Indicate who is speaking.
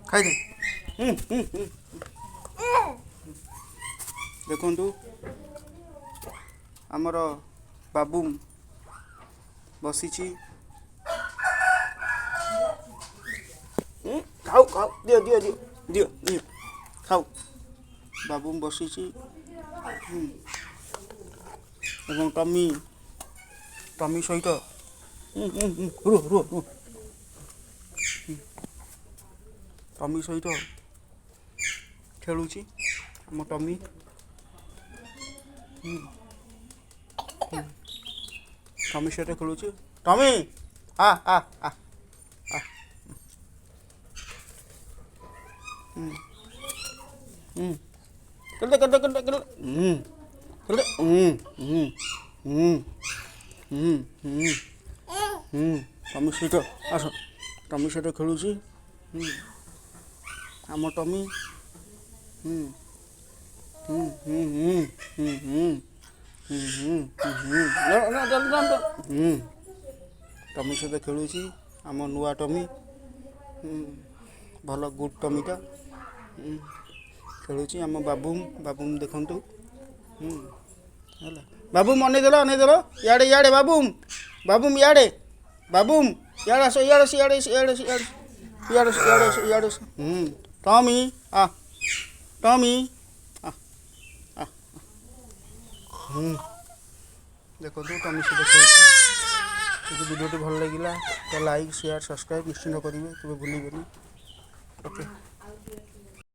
Speaker 1: ଖାଇଦେ। ଦେଖନ୍ତୁ ଆମର ବାବୁ ବସିଛି। ଖାଉ ଖାଉ ଦିଅ ଦିଅ ଦିଅ ଦିଅ ଦିଅ ଖାଉ। ବାବୁ ବସିଛି ଏବଂ ଟମି ସହିତ ରୁହ ରୁହ ରୁହ ଟମି ସହିତ ଖେଳୁଛି ଆମ ଟମି। ଟମି ସହିତ ଖେଳୁଛି। ଟମି ଆ ଆ ଆ ଆ କେତେ କେତେ କେତେ କେତେ କେତେ ଟମି ସହିତ ଆସ। ଟମି ସହିତ ଖେଳୁଛି ଆମ ଟମି। ଟମି ସହିତ ଖେଳୁଛି ଆମ ନୂଆ ଟମି। ଭଲ ଗୁଡ୍ ଟମିଟା ଖେଳୁଛି ଆମ ବାବୁ ଦେଖନ୍ତୁ ହେଲା। ବାବୁମ ଅନେଇଦେଲ ଇଆଡ଼େ ଇଆଡ଼େ ବାବୁମ ଇଆଡ଼େ ବାବୁମ ଇଆଡ଼େ ଆସ ଇଆଡ଼େ ଇଆଡ଼େ ଇଆଡ଼େ ଇଆଡ଼େ ଇଆଡ଼େ ଇଆଡ଼େ ଇଆଡ଼େ ଟମି ଆ ଟମି ଆ ଆ ଦେଖନ୍ତୁ ଟମି ସହିତ ଖେଳୁଛି। ଯଦି ଭିଡ଼ିଓଟି ଭଲ ଲାଗିଲା ତ ଲାଇକ୍ ସେୟାର ସବସ୍କ୍ରାଇବ୍ ନିଶ୍ଚିନ୍ତ କରିବେ, କେବେ ଭୁଲିବେନି। ଓକେ।